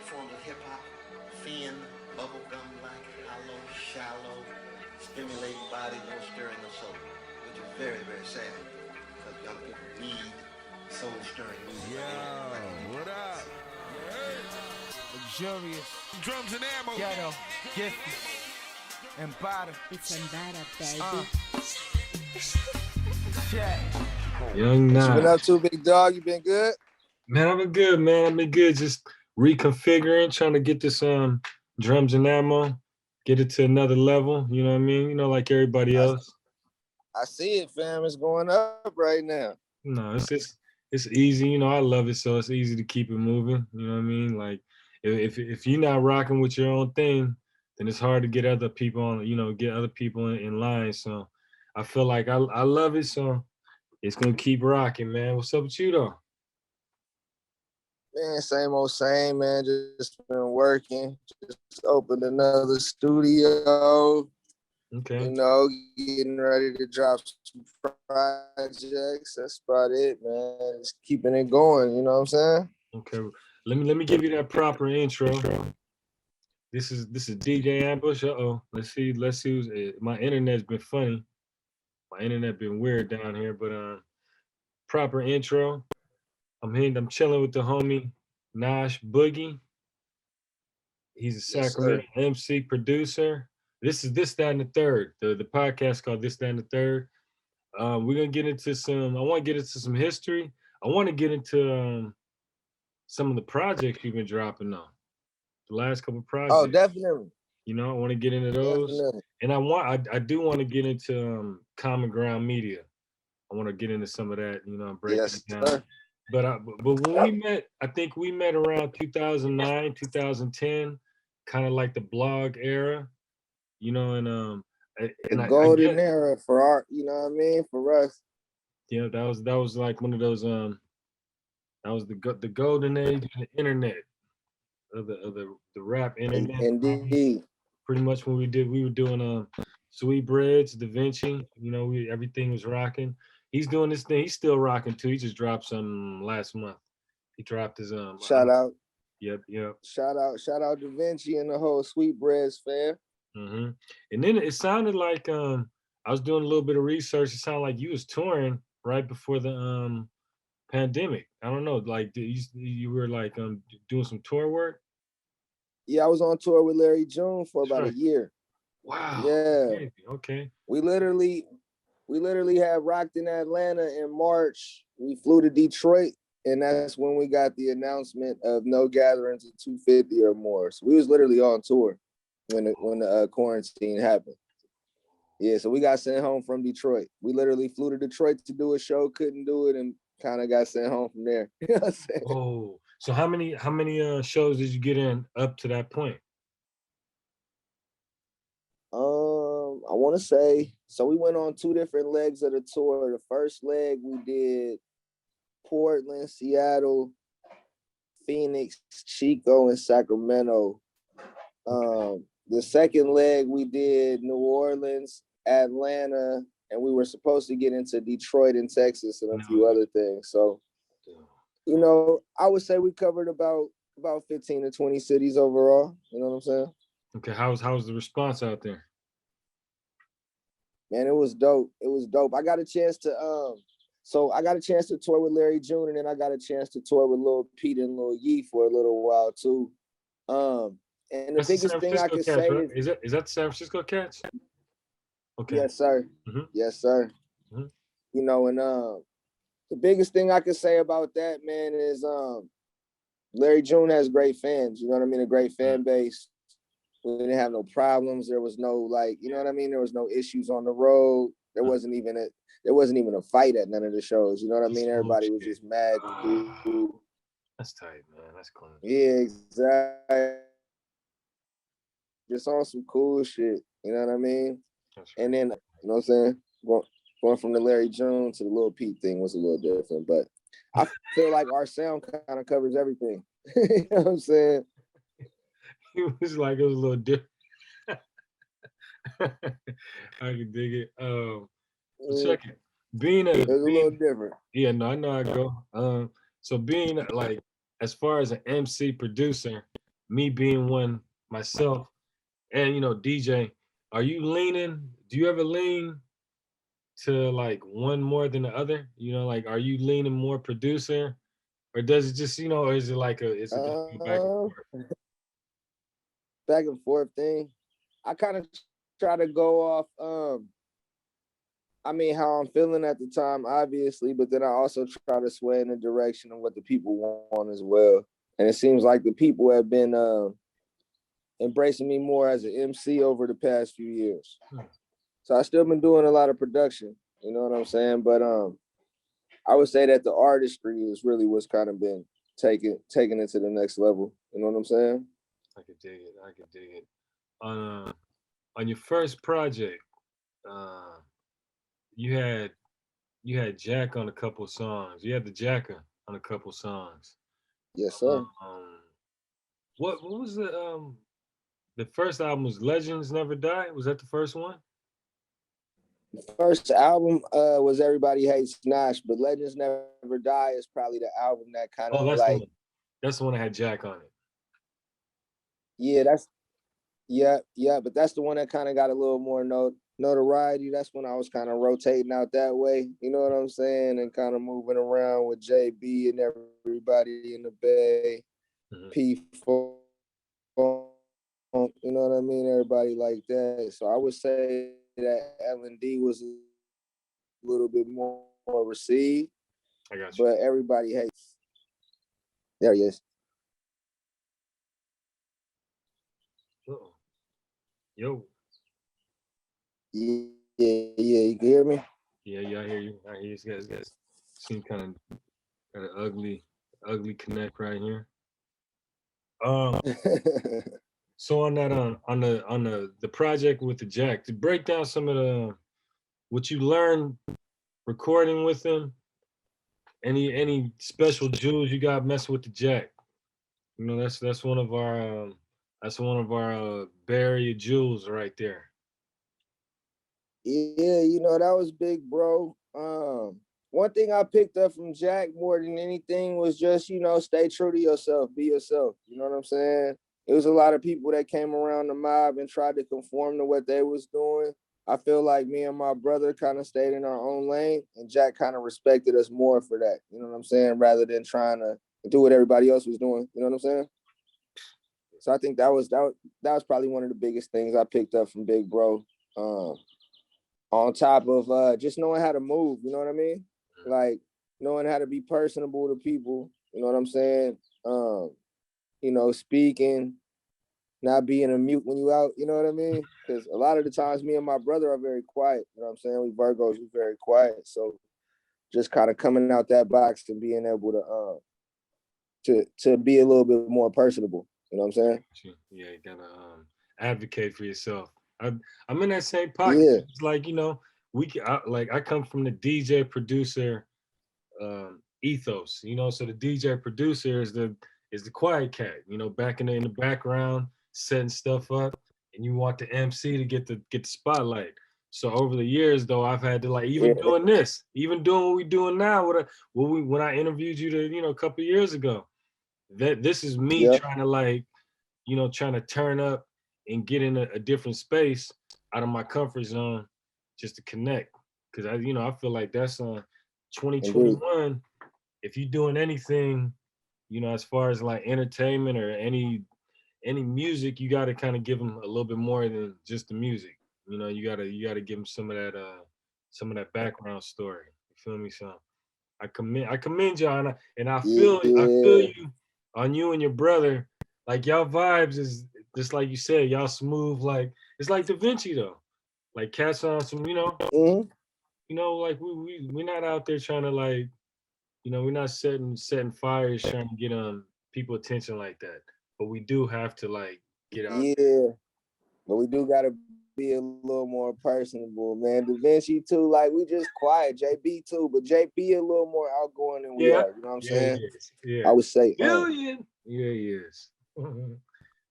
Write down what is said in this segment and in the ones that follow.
forms of hip hop, fin, bubblegum-like, hollow, shallow, stimulating body, no stirring, no soul, which is very, very sad because young people need soul-stirring music. Yo, what up? Luxurious. Drums and ammo. Ghetto. Gifted. Ammbaataa. It's Ammbaataa, baby. Yeah. Young Nash. What you been up to, big dog? You been good? Man, I've been good, man. I've been good. Just reconfiguring, trying to get this drums and ammo, get it to another level. You know what I mean? You know, like everybody else. I see it, fam. It's going up right now. No, it's easy. You know, I love it, so it's easy to keep it moving. You know what I mean? Like if you're not rocking with your own thing, then it's hard to get other people on. You know, get other people in line. So I feel like I love it, so it's gonna keep rocking, man. What's up with you though? Man, same old same, man. Just been working. Just opened another studio. Okay. You know, getting ready to drop some projects. That's about it, man. Just keeping it going. You know what I'm saying? Okay. Let me give you that proper intro. This is DJ Ambush. Let's see who's my internet's been funny. My internet been weird down here, but proper intro. I'm chilling with the homie Nash Boogie. He's a Sacramento MC producer. This is This, That, and the Third. The podcast called This, That, and the Third. We're gonna get into I want to get into some history. I want to get into some of the projects you've been dropping on. The last couple projects. Oh, definitely. You know, I want to get into those. Definitely. And I do want to get into Common Ground Media. I want to get into some of that, you know, break it down. Sir. But when we met, I think we met around 2009, 2010, kind of like the blog era, you know, and the golden era for art, you know what I mean, for us. Yeah, that was like one of those that was the golden age of the internet, of the rap internet. Indeed. Pretty much when we were doing Sweet Breads, Da Vinci, you know, everything was rocking. He's doing this thing. He's still rocking too. He just dropped some last month. He dropped his shout out. Yep. Shout out Da Vinci and the whole Sweet Breads fam. Mm-hmm. And then it sounded like I was doing a little bit of research. It sounded like you was touring right before the pandemic. I don't know, like you were like doing some tour work. Yeah, I was on tour with Larry June for about a year. Wow. Yeah. Okay. We literally had rocked in Atlanta in March. We flew to Detroit, and that's when we got the announcement of no gatherings of 250 or more. So we was literally on tour when the quarantine happened. Yeah, so we got sent home from Detroit. We literally flew to Detroit to do a show, couldn't do it, and kind of got sent home from there. You know what I'm saying? Oh, so how many shows did you get in up to that point? I want to say, so we went on two different legs of the tour. The first leg we did Portland, Seattle, Phoenix, Chico, and Sacramento. The second leg we did New Orleans, Atlanta, and we were supposed to get into Detroit and Texas and a few other things. So, you know, I would say we covered about 15 to 20 cities overall. You know what I'm saying? Okay, how's the response out there? Man, it was dope. It was dope. I got a chance to tour with Larry June, and then I got a chance to tour with Lil Pete and Lil Yee for a little while too. And the biggest thing I can say is that the San Francisco Cats? Okay. Yes, sir. Mm-hmm. Yes, sir. Mm-hmm. You know, and the biggest thing I can say about that, man, is Larry June has great fans. You know what I mean? A great fan base. We didn't have no problems. There was no you know what I mean? There was no issues on the road. There wasn't even a fight at none of the shows. You know what I mean? Everybody was just mad. That's tight, man. That's clean. Yeah, exactly. Just on some cool shit. You know what I mean? Right. And then, you know what I'm saying? Going from the Larry June to the Lil Pete thing was a little different, but I feel like our sound kind of covers everything. You know what I'm saying? It was a little different. I can dig it. Check it. It was a little different. Yeah, no, I know I go. So being like, as far as an MC producer, me being one myself, and DJ, are you leaning? Do you ever lean to like one more than the other? Like, are you leaning more producer, or does it just or is it like is it just go back and Uh, forth? back and forth thing. I kind of try to go off I mean how I'm feeling at the time, obviously, but then I also try to sway in the direction of what the people want as well. And it seems like the people have been embracing me more as an MC over the past few years. So I still been doing a lot of production, you know what I'm saying? But I would say that the artistry is really what's kind of been taking it to the next level. You know what I'm saying? I could dig it. I could dig it. On your first project, uh, you had Jack on a couple songs. You had the Jacker on a couple songs. Yes, sir. Um, what was the first album was Legends Never Die? Was that the first one? First album was Everybody Hates Nash, but Legends Never Die is probably the album that kind Oh, of that's the like, one. That's the one that had Jack on it. yeah, yeah, but that's the one that kind of got a little more notoriety. That's when I was kind of rotating out that way, you know what I'm saying, and kind of moving around with JB and everybody in the Bay, Mhm. P4, you know what I mean, everybody like that. So I would say that L&D was a little bit more received, I got you. but Everybody Hates. There he is. Uh-oh. Yo. Yeah, yeah, you can hear me? Yeah, I hear you. I hear you guys. Seem kind of ugly connect right here. Um, so on that on the project with the Jack, to break down some of the what you learned recording with him, any special jewels you got messing with the Jack. That's one of our barrier jewels right there. Yeah, that was big, bro. One thing I picked up from Jack more than anything was just, stay true to yourself, be yourself. You know what I'm saying? It was a lot of people that came around the mob and tried to conform to what they was doing. I feel like me and my brother kind of stayed in our own lane, and Jack kind of respected us more for that. You know what I'm saying? Rather than trying to do what everybody else was doing. You know what I'm saying? So I think that was probably one of the biggest things I picked up from Big Bro. On top of just knowing how to move, you know what I mean? Like knowing how to be personable to people, you know what I'm saying? Speaking, not being a mute when you out, you know what I mean? Because a lot of the times me and my brother are very quiet, you know what I'm saying? We Virgos, we very quiet. So just kind of coming out that box and being able to be a little bit more personable, you know what I'm saying? Yeah, you gotta advocate for yourself. I'm in that same pocket. Yeah. It's like I come from the DJ producer ethos. So the DJ producer is the quiet cat. Back in the background, setting stuff up, and you want the MC to get the spotlight. So over the years, though, I've had to even Yeah. doing this, even doing what we're doing now. When I interviewed you a couple years ago, that this is me Yeah. trying to trying to turn up and get in a different space out of my comfort zone just to connect. Cause I feel like that's on Indeed. 2021. If you're doing anything, as far as like entertainment or any music, you got to kind of give them a little bit more than just the music. You gotta give them some of that background story. You feel me? So I commend y'all, and I feel Yeah. you on you and your brother. Like y'all vibes is just like you said, y'all smooth. Like it's like Da Vinci though. Like cats on some, Mhm. like we're not out there trying to we're not setting fires trying to get people attention like that. But we do have to get out Yeah. But we do gotta be a little more personable, man. Da Vinci too, like we just quiet. JB too, but JB a little more outgoing than we there. Yeah, are. You know what I'm yeah, he saying? is. Yeah, I would say, billion. Yeah, he is.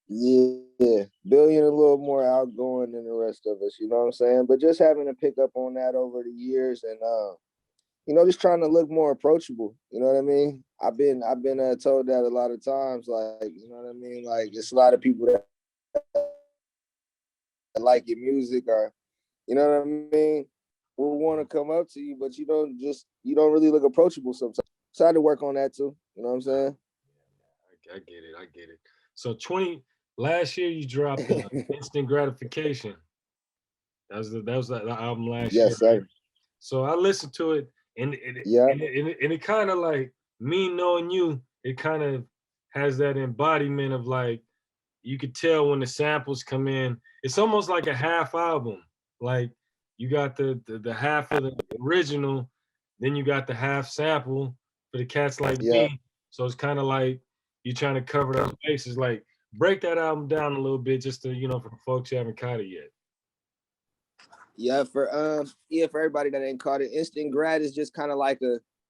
yeah, Billion a little more outgoing than the rest of us. You know what I'm saying? But just having to pick up on that over the years and just trying to look more approachable. You know what I mean? I've been told that a lot of times. Like, you know what I mean? Like, it's a lot of people that like your music, or you know what I mean, will want to come up to you, but you don't really look approachable sometimes. So I had to work on that too. You know what I'm saying? I get it. I get it. So last year you dropped Instant Gratification. That was the album last year. Yes, sir. So I listened to it, and Yeah. it kind of like, me knowing you, it kind of has that embodiment of like, you could tell when the samples come in. It's almost like a half album. Like, you got the half of the original, then you got the half sample for the cats like Yeah. me. So it's kind of like you're trying to cover those bases. Like, break that album down a little bit, just to, for folks who haven't caught it yet. Yeah, for everybody that ain't caught it, Instant Grad is just kind of like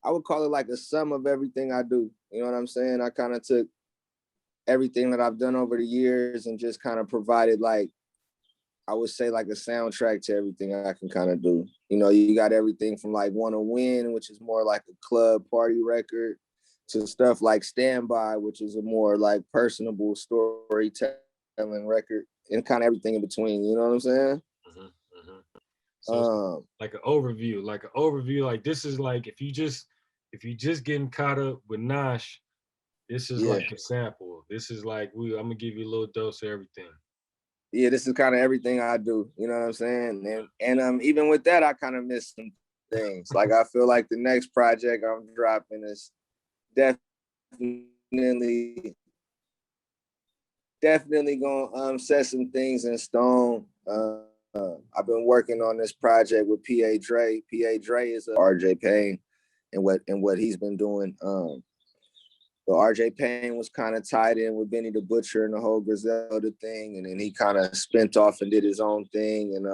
I would call it like a sum of everything I do. You know what I'm saying? I kind of took everything that I've done over the years and just kind of provided, like, I would say, like a soundtrack to everything I can kind of do. You got everything from like Wanna Win, which is more like a club party record, to stuff like Standby, which is a more like personable storytelling record, and kind of everything in between. You know what I'm saying? Mm-hmm, mm-hmm. So like an overview, like this is like, if you just getting caught up with Nash, this is like a sample. This is like, I'm gonna give you a little dose of everything. Yeah, this is kind of everything I do. You know what I'm saying? And even with that, I kind of miss some things. Like, I feel like the next project I'm dropping is definitely gonna set some things in stone. I've been working on this project with PA Dre. PA Dre is a RJ Payne, and what he's been doing. The RJ Payne was kind of tied in with Benny the Butcher and the whole Griselda thing, and then he kind of spent off and did his own thing. And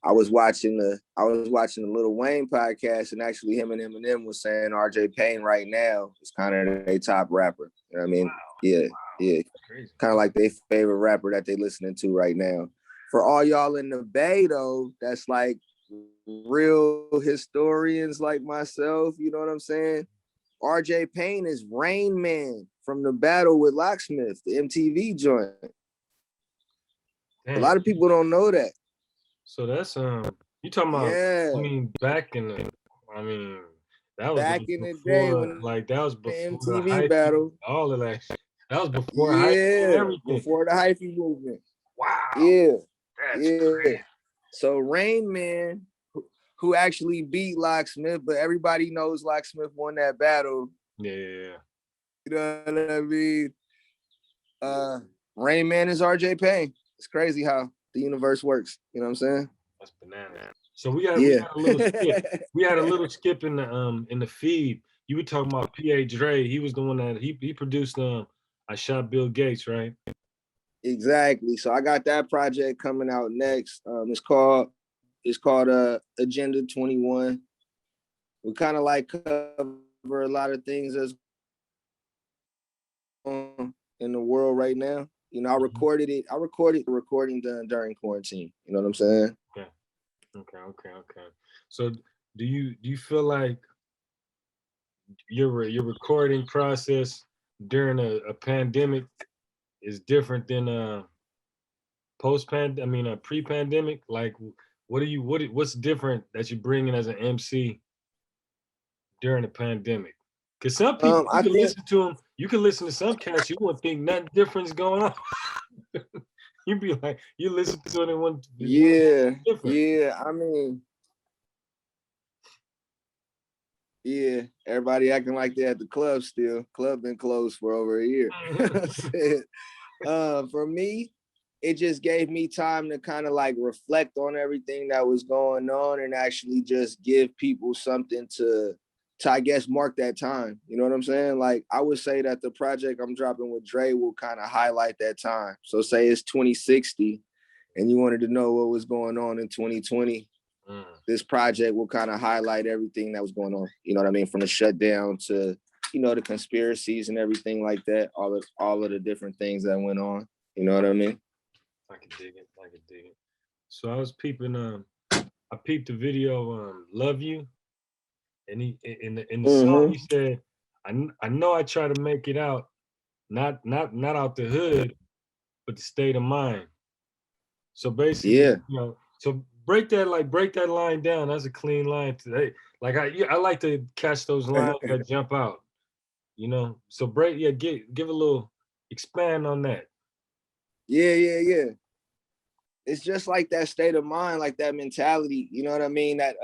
I was watching the Lil Wayne podcast, and actually him and Eminem was saying RJ Payne right now is kind of their top rapper. You know what I mean? Wow. Yeah. Kind of like their favorite rapper that they listening to right now. For all y'all in the Bay though, that's like real historians like myself, you know what I'm saying? RJ Payne is Rain Man from the Battle with Locksmith, the MTV joint. Damn. A lot of people don't know that. So that's you talking about? Yeah. I mean, that was back in the day when, like, that was before the MTV hyphy, battle. All of that. That was before hyphy and everything. Before the hyphy movement. Wow. Yeah. That's crazy. So Rain Man, who actually beat Locksmith, but everybody knows Locksmith won that battle. Yeah. You know what I mean? Rain Man is RJ Payne. It's crazy how the universe works. You know what I'm saying? That's bananas. So we had a little skip. We had a little skip in the feed. You were talking about PA Dre. He was the one that he produced I Shot Bill Gates, right? Exactly. So I got that project coming out next. It's called Agenda 21. We kind of like cover a lot of things that's going on in the world right now. I recorded it. I recorded the recording done during quarantine. You know what I'm saying? Okay. So do you feel like your recording process during a pandemic is different than pre-pandemic? Like, what's different that you're bringing as an MC during the pandemic? Because some people, you can listen to some cats, you won't think nothing different's going on. You'd be like, you listen to it and one. I mean, everybody acting like they're at the club still. Club been closed for over a year. For me, it just gave me time to kind of like reflect on everything that was going on and actually just give people something to I guess mark that time. You know what I'm saying? Like, I would say that the project I'm dropping with Dre will kind of highlight that time. So say it's 2060 and you wanted to know what was going on in 2020. This project will kind of highlight everything that was going on. You know what I mean? From the shutdown to, the conspiracies and everything like that, all of the different things that went on. You know what I mean? I can dig it. So I was peeping, I peeped the video, Love You. And he in the song Mm-hmm. he said, I know I try to make it out, not out the hood, but the state of mind. So basically, Yeah. so break that line down. That's a clean line today. Like I like to catch those lines that jump out. So give a little expand on that. Yeah. It's just like that state of mind, like that mentality. You know what I mean? That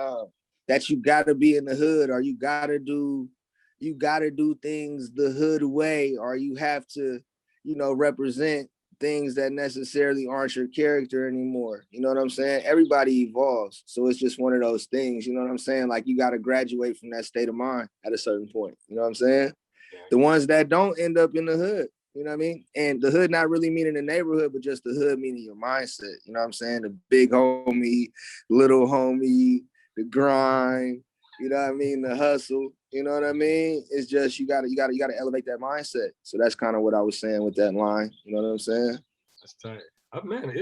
you gotta be in the hood, or you gotta do things the hood way, or you have to, represent things that necessarily aren't your character anymore. You know what I'm saying? Everybody evolves. So it's just one of those things, you know what I'm saying? Like you gotta graduate from that state of mind at a certain point. You know what I'm saying? The ones that don't end up in the hood, you know what I mean? And the hood not really meaning the neighborhood, but just the hood meaning your mindset. You know what I'm saying? The big homie, little homie, the grind, you know what I mean? The hustle, you know what I mean? It's just you gotta elevate that mindset. So that's kind of what I was saying with that line. You know what I'm saying? That's tight. Man,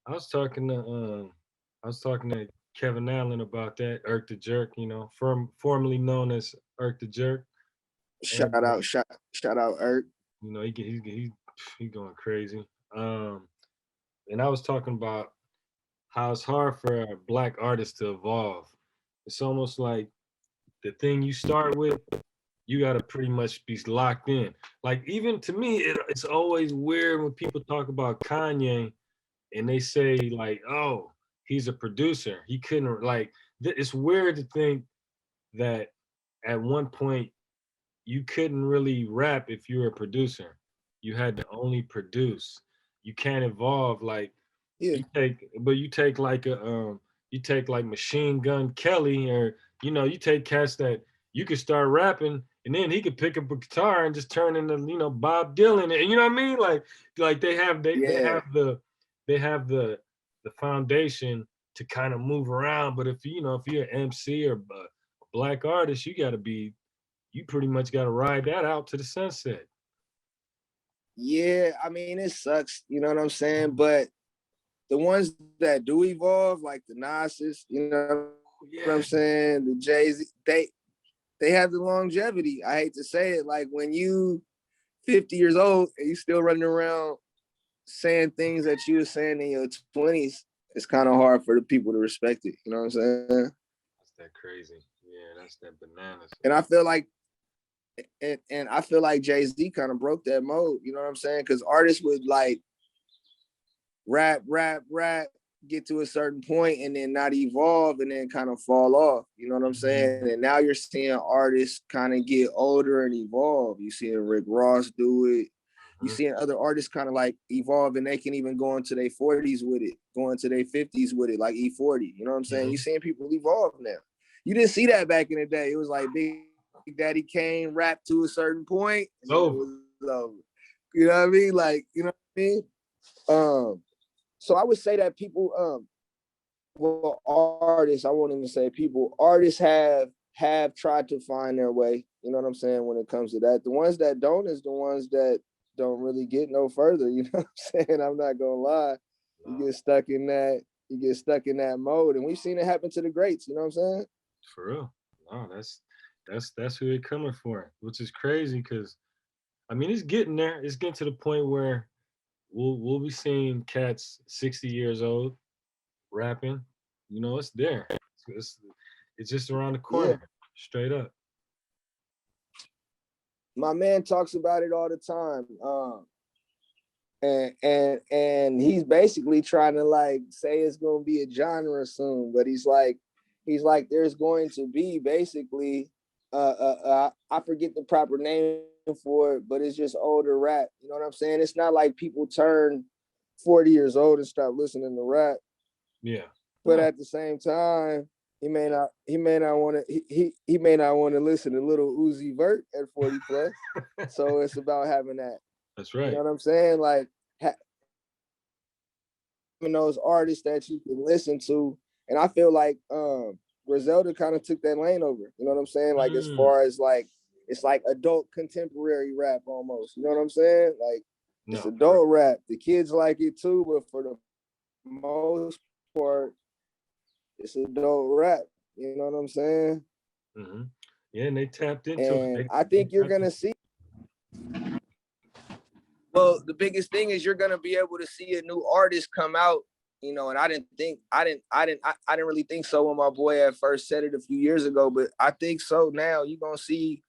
I was talking to Kevin Allen about that, Irk the Jerk, formerly known as Irk the Jerk. And Shout out Ert. he going crazy. And I was talking about how it's hard for a black artist to evolve. It's almost like the thing you start with, you got to pretty much be locked in. Like even to me, it's always weird when people talk about Kanye and they say like, "Oh, he's a producer." He couldn't like. It's weird to think that at one point you couldn't really rap if you were a producer. You had to only produce. You can't evolve like Yeah. you take like you take like Machine Gun Kelly, or you take cats that you could start rapping and then he could pick up a guitar and just turn into Bob Dylan, and you know what I mean, like Yeah. they have the foundation to kind of move around. But if you're an MC or a black artist, you pretty much got to ride that out to the sunset. Yeah, I mean it sucks, you know what I'm saying? But the ones that do evolve, like the Nas's, you know what I'm Yeah, saying? The Jay-Z, they have the longevity. I hate to say it, like when you 50 years old and you still running around saying things that you were saying in your 20s, it's kind of hard for the people to respect it. You know what I'm saying? that's that crazy. Yeah, that's that bananas. And I feel like and I feel like Jay-Z kind of broke that mode. You know what I'm saying? Because artists would like rap, get to a certain point and then not evolve and then kind of fall off. You know what I'm saying? And now you're seeing artists kind of get older and evolve. You seeing Rick Ross do it. You seeing other artists kind of like evolve and they can even go into their 40s with it, go into their 50s with it, like E40. You know what I'm saying? You seeing people evolve now. You didn't see that back in the day. It was like Big Daddy Kane rap to a certain point and then it was over. You know what I mean? Like, you know what I mean? So I would say that people, well, artists, I won't even say people, artists have tried to find their way. You know what I'm saying? When it comes to that, the ones that don't is the ones that don't really get no further. You know what I'm saying? I'm not gonna lie. You get stuck in that mode, and we've seen it happen to the greats. You know what I'm saying? For real. No, that's who they're coming for, which is crazy because I mean it's getting there. It's getting to the point where we'll be seeing cats 60 years old rapping. It's there. It's, it's just around the Yeah. corner, straight up. My man talks about it all the time. And he's basically trying to like say it's gonna be a genre soon, but he's like there's going to be basically I forget the proper name for it, but it's just older rap. You know what I'm saying? It's not like people turn 40 years old and start listening to rap, Yeah. but at the same time, he may not want to he may not want to listen to Little Uzi Vert at 40 plus. So it's about having that. That's You right. know what I'm saying? Like having those artists that you can listen to. And I feel like Griselda kind of took that lane over. You know what I'm saying? Like as far as like it's like adult contemporary rap almost. You know what I'm saying? Like it's No. adult rap. The kids like it too, but for the most part, it's adult rap. You know what I'm saying? Mm-hmm. Yeah, and they tapped into And it. I think you're gonna see. Well, the biggest thing is you're gonna be able to see a new artist come out, you know. And I didn't really think so when my boy at first said it a few years ago, but I think so now. You're gonna see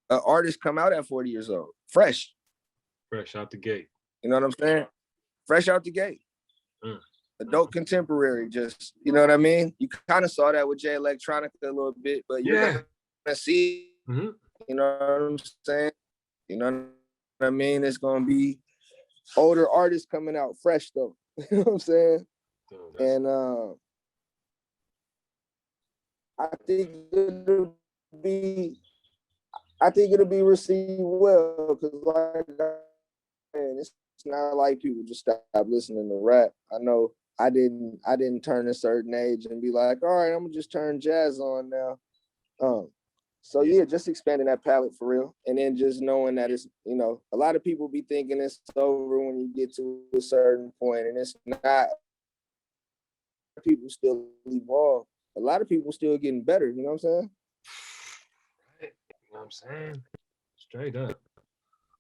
an artist come out at 40 years old, fresh. Fresh out the gate. You know what I'm saying? Fresh out the gate. Mm. Adult contemporary, just, you know what I mean? You kind of saw that with Jay Electronica a little bit, but you're gonna see, Mm-hmm. you know what I'm saying? You know what I mean? It's gonna be older artists coming out fresh though. You know what I'm saying? And I think it'll be received well, because it's not like people just stop listening to rap. I know I didn't turn a certain age and be like, all right, I'm gonna just turn jazz on now. So yeah, just expanding that palette for real. And then just knowing that it's, you know, a lot of people be thinking it's over when you get to a certain point, and it's not. People still evolve. A lot of people still getting better, you know what I'm saying? You know what I'm saying? Straight up.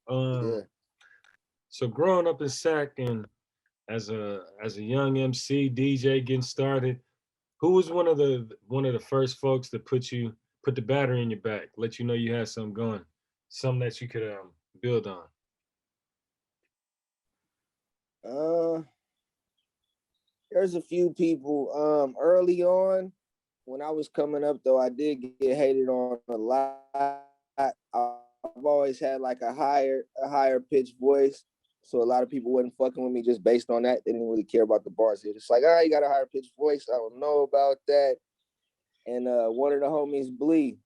Yeah. So growing up in Sac and as a young MC, DJ getting started, who was one of the first folks that put the battery in your back, let you know you had something going, something that you could build on? There's a few people. Early on, when I was coming up though, I did get hated on a lot. I've always had like a higher pitched voice. So a lot of people wasn't fucking with me just based on that. They didn't really care about the bars. They're just like, you got a higher pitched voice. I don't know about that. And one of the homies, Blee,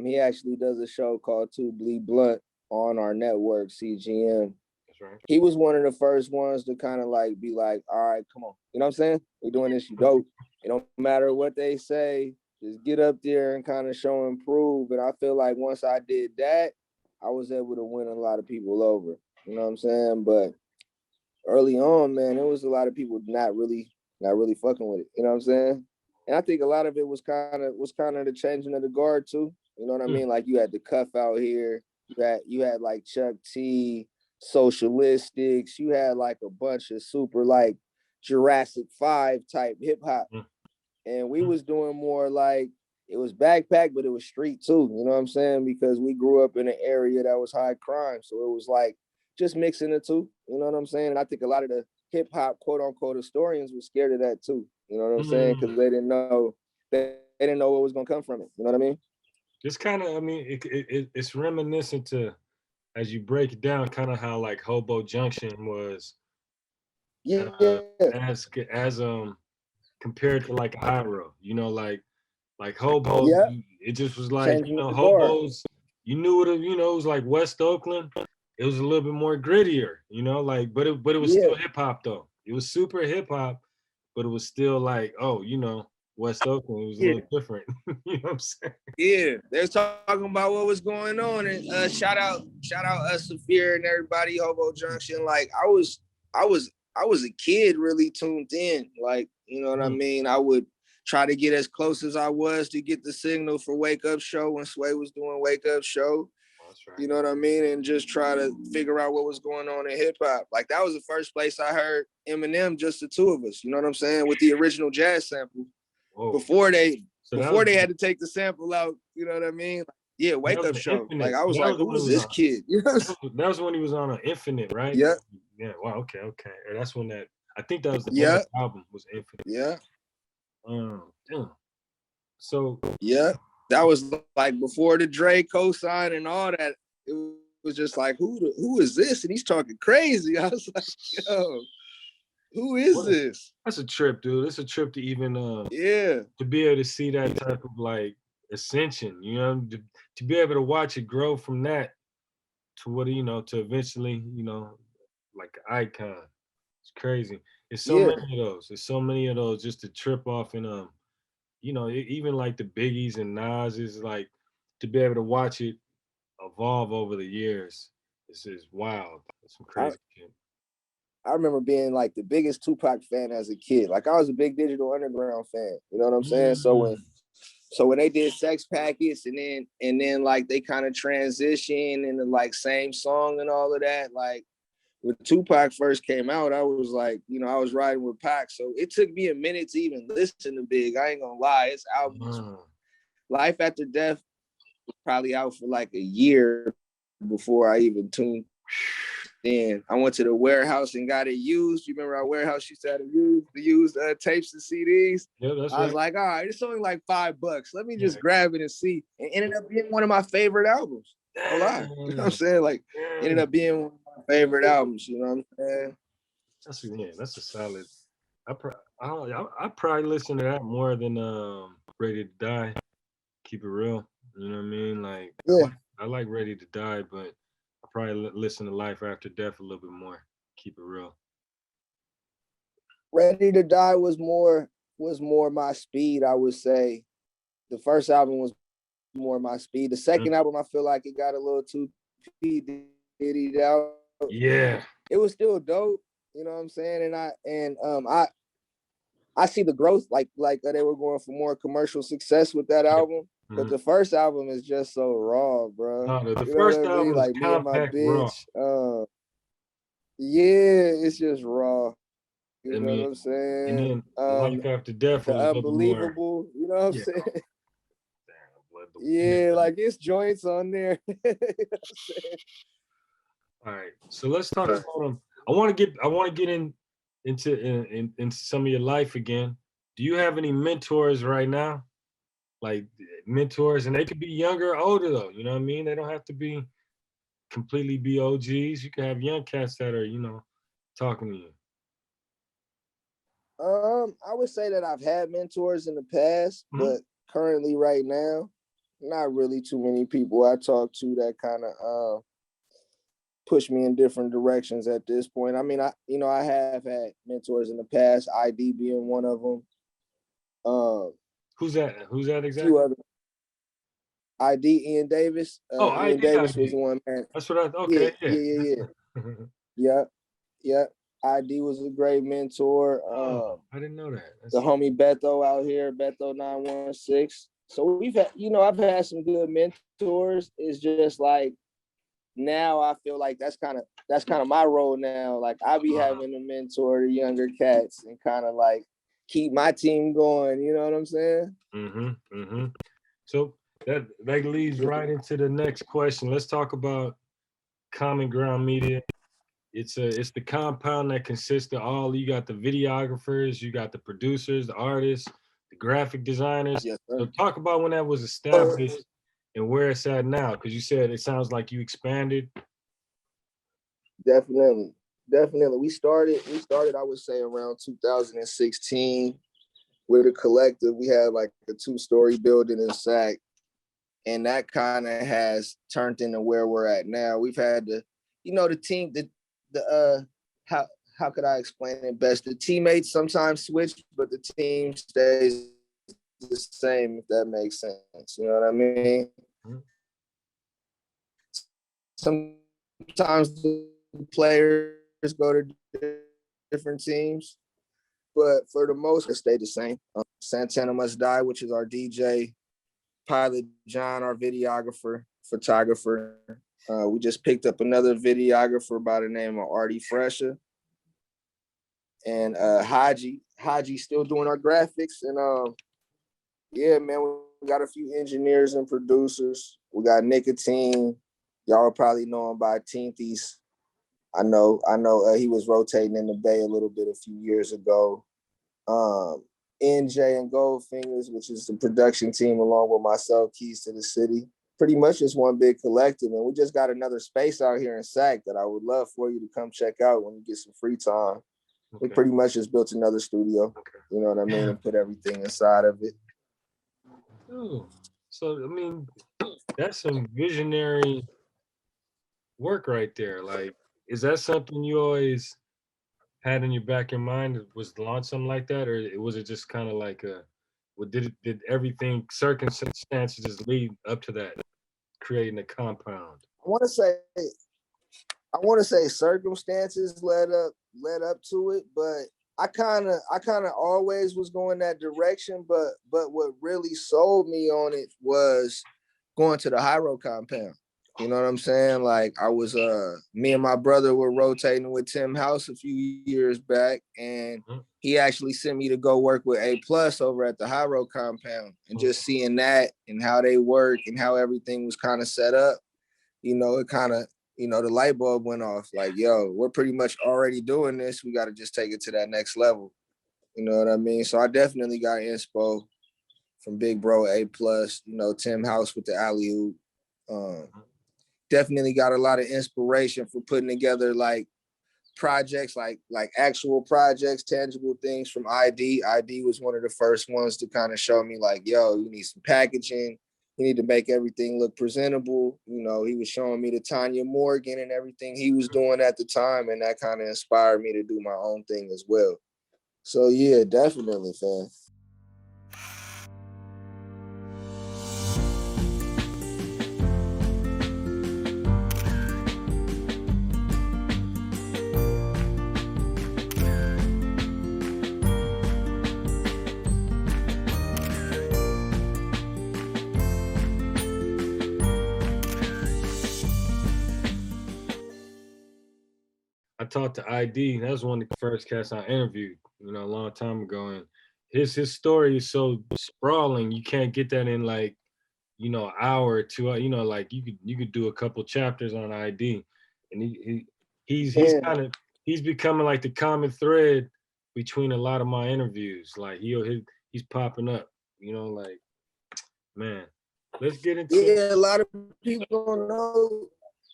he actually does a show called Two Blee Blunt on our network, CGM. That's right. He was one of the first ones to kind of like be like, all right, come on. You know what I'm saying? We're doing this, you dope. It don't matter what they say. Just get up there and kind of show and prove. And I feel like once I did that, I was able to win a lot of people over. You know what I'm saying? But early on, man, there was a lot of people not really fucking with it. You know what I'm saying? And I think a lot of it was kind of the changing of the guard too. You know what I mean? Like you had the Cuff out here. You had like Chuck T, Socialistics. You had like a bunch of super like Jurassic 5 type hip hop. And we was doing more like, it was backpack, but it was street too. You know what I'm saying? Because we grew up in an area that was high crime. So it was like just mixing the two. You know what I'm saying? And I think a lot of the hip hop quote unquote historians were scared of that too. You know what I'm saying? Because they didn't know what was gonna come from it. You know what I mean? It's kind of, I mean, it's reminiscent to, as you break it down, kind of how like Hobo Junction was, Yeah. as compared to like Iro, you know, like Hobos, Yeah. it just was like, Changing you know, the guard. Hobos, you knew it, you know, it was like West Oakland. It was a little bit more grittier, you know, like, but it was still hip hop though. It was super hip hop, but it was still like, oh, you know, West Oakland, it was a little different. You know what I'm saying? Yeah, they're talking about what was going on, and shout out us, Saphir and everybody, Hobo Junction. Like I was a kid really tuned in, like, you know what I mean? I would try to get as close as I was to get the signal for Wake Up Show when Sway was doing Wake Up Show. That's right. You know what I mean? And just try to figure out what was going on in hip hop. Like that was the first place I heard Eminem, just the two of us. You know what I'm saying? With the original jazz sample. Whoa. Before they had to take the sample out. You know what I mean? Yeah, Wake Up Show. Infinite. Like I was like, who is this kid? You know? That was when he was on an Infinite, right? Yeah. Yeah. Wow. Okay. And that's when I think that was the album was Infinite. Yeah. Damn. So. Yeah. That was like before the Dre cosign and all that. It was just like, who is this? And he's talking crazy. I was like, yo, who is this? That's a trip, dude. It's a trip to even to be able to see that type of like ascension, you know, to be able to watch it grow from that to what, you know, to eventually, you know, like an icon. It's crazy. There's so many of those. There's so many of those just to trip off and you know, even like the Biggies and Nas is like to be able to watch it evolve over the years. This is wild. It's some crazy shit. I remember being like the biggest Tupac fan as a kid. Like I was a big Digital Underground fan. You know what I'm saying? So So when they did Sex Packets and then like they kind of transitioned into like same song and all of that, like when Tupac first came out, I was like, you know, I was riding with Pac. So it took me a minute to even listen to Big. I ain't gonna lie. His albums, Life After Death, was probably out for like a year before I even tuned in. I went to the warehouse and got it used. You remember our warehouse used to have the used tapes and CDs? Yeah, that's I was right. like, all right, it's only like $5. Let me just grab it and see. It ended up being one of my favorite albums. No lie. You know what I'm saying? Like, ended up being one of my favorite albums. You know what I'm saying? That's a solid. I probably listen to that more than Ready to Die. Keep it real. You know what I mean? Like Yeah. I like Ready to Die, but I probably listen to Life After Death a little bit more. Keep it real. Ready to Die was more my speed, I would say. The first album was more my speed. The second album, I feel like it got a little too P-Diddy'd out. Yeah. It was still dope, you know what I'm saying? And I see the growth, like they were going for more commercial success with that album. But the first album is just so raw, bro. No, the you know first what I mean? album is Like Me and My compact raw. Bitch. Yeah, it's just raw. You know what I'm saying? And then Life After Death The was a little bit more. Unbelievable, you know what I'm saying? Damn, Yeah, like it's joints on there. You know what I'm saying? All right, so let's talk about them. I want to get into some of your life again. Do you have any mentors right now? Like mentors, and they could be younger or older though. You know what I mean? They don't have to be completely be OGs. You can have young cats that are, you know, talking to you. I would say that I've had mentors in the past, but currently right now, not really too many people I talk to that kind of push me in different directions at this point. I mean, I have had mentors in the past, ID being one of them. Who's that? Who's that exactly? Few other ID Ian Davis. Oh, Ian ID. Davis was the one, man. That's what I okay, Yeah. ID was a great mentor. I didn't know that. The homie Beto out here, Beto 916. So we've had, I've had some good mentors. It's just like now I feel like that's kind of my role now. Like I be having to mentor the younger cats and kind of like keep my team going. You know what I'm saying? So that leads right into the next question. Let's talk about Common Ground Media. It's the compound that consists of all. You got the videographers, you got the producers, the artists, the graphic designers. Yes, so talk about when that was established and where it's at now, because you said it sounds like you expanded. Definitely. We started, I would say, around 2016 with a collective. We had like a 2-story building in Sac, and that kind of has turned into where we're at now. We've had the team, how could I explain it best? The teammates sometimes switch, but the team stays the same, if that makes sense. You know what I mean? Sometimes the players go to different teams, but for the most, it stayed the same. Santana Must Die, which is our DJ, Pilot John, our videographer, photographer. We just picked up another videographer by the name of Artie Fresha. And Haji still doing our graphics. And yeah, man, we got a few engineers and producers. We got Nicotine. Y'all probably know him by Teenties. I know. He was rotating in the Bay a little bit a few years ago. NJ and Goldfingers, which is the production team, along with myself, Keys to the City. Pretty much just one big collective. And we just got another space out here in Sac that I would love for you to come check out when you get some free time. We pretty much just built another studio, you know what I mean, and put everything inside of it. Oh, so I mean, that's some visionary work right there. Like, is that something you always had in your back of your mind, was to launch something like that, or was it just kind of like did everything circumstances just lead up to that, creating a compound? I want to say circumstances led up to it, but I kind of always was going that direction, but what really sold me on it was going to the Hyro compound. You know what I'm saying? Like I was me and my brother were rotating with Tim House a few years back, and he actually sent me to go work with A Plus over at the Hyro compound, and just seeing that and how they work and how everything was kind of set up, you know, it kind of, you know, the light bulb went off. Like, yo, we're pretty much already doing this. We got to just take it to that next level. You know what I mean? So I definitely got inspo from Big Bro A Plus, you know, Tim House with the alley oop. Definitely got a lot of inspiration for putting together like projects, like actual projects, tangible things from ID. ID was one of the first ones to kind of show me like, yo, you need some packaging. You need to make everything look presentable. You know, he was showing me the Tanya Morgan and everything he was doing at the time, and that kind of inspired me to do my own thing as well. So yeah, definitely, fam. I talked to ID. That was one of the first cats I interviewed, you know, a long time ago. And his story is so sprawling. You can't get that in like, you know, an hour or two. You know, like you could do a couple chapters on ID, and he's Yeah. kind of he's becoming like the common thread between a lot of my interviews. Like he's popping up. You know, like man, let's get into Yeah, a lot of people don't know.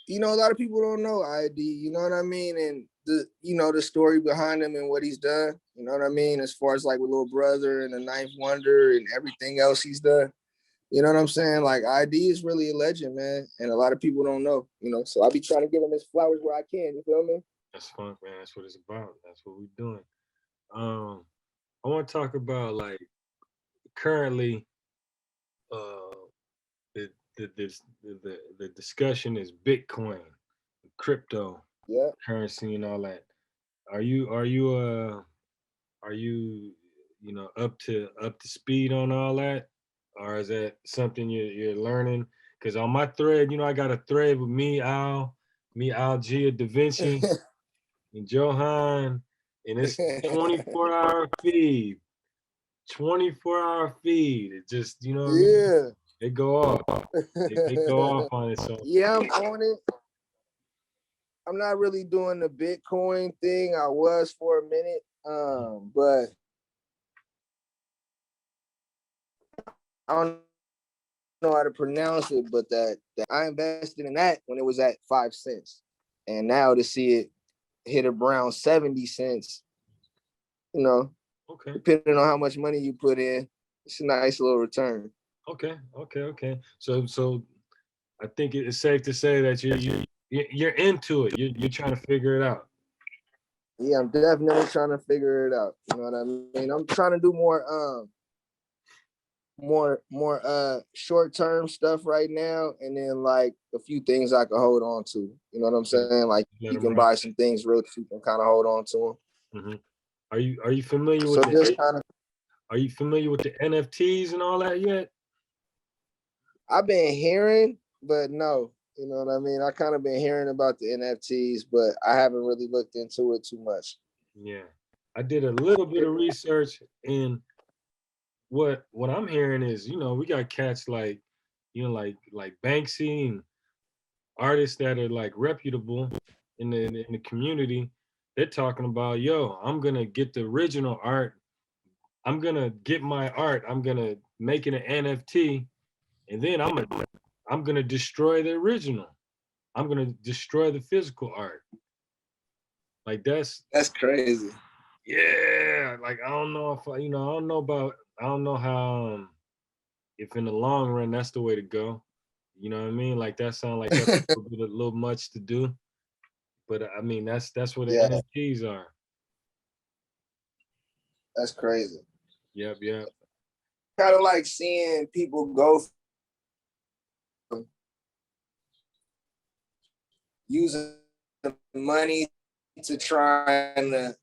You know, a lot of people don't know ID. You know what I mean? And the, you know, the story behind him and what he's done. You know what I mean? As far as like with Little Brother and the Ninth Wonder and everything else he's done. You know what I'm saying? Like ID is really a legend, man, and a lot of people don't know. You know, so I be trying to give him his flowers where I can. You feel me? That's fun, man. That's what it's about. That's what we're doing. I want to talk about like currently uh the the discussion is Bitcoin, crypto, Yeah. currency and all that. Are you you know up to speed on all that? Or is that something you're learning? Because on my thread, you know, I got a thread with Al Gia Da Vinci and Johan, and it's 24-hour feed. 24-hour feed. It just, you know what I mean? Yeah. They go off. They go off on it. So Yeah, I'm on it. I'm not really doing the Bitcoin thing. I was for a minute, but I don't know how to pronounce it. But that I invested in that when it was at 5 cents, and now to see it hit around 70 cents, you know, okay, depending on how much money you put in, it's a nice little return. okay. So I think it's safe to say that you're into it. You're trying to figure it out. Yeah, I'm definitely trying to figure it out. You know what I mean? I'm trying to do more short-term stuff right now, and then like a few things I can hold on to. You know what I'm saying? Like Let you them can rock. buy some things real cheap and kind of hold on to Hmm. Are you familiar them. with So just the kind of, Are you familiar with the NFTs and all that yet? I've been hearing, but no, you know what I mean? I kind of been hearing about the NFTs, but I haven't really looked into it too much. Yeah, I did a little bit of research, and what I'm hearing is, you know, we got cats like, you know, like Banksy and artists that are like reputable in the community. They're talking about, yo, I'm gonna get the original art. I'm gonna get my art. I'm gonna make it an NFT, and then I'm gonna destroy the original. I'm gonna destroy the physical art. Like that's That's crazy. yeah. Like I don't know if you know. I don't know how. If in the long run that's the way to go. You know what I mean? Like that sound like that's a little much to do. But I mean that's what the Yeah, NFTs are. that's crazy. Yep. Kind of like seeing people go from using money to trying to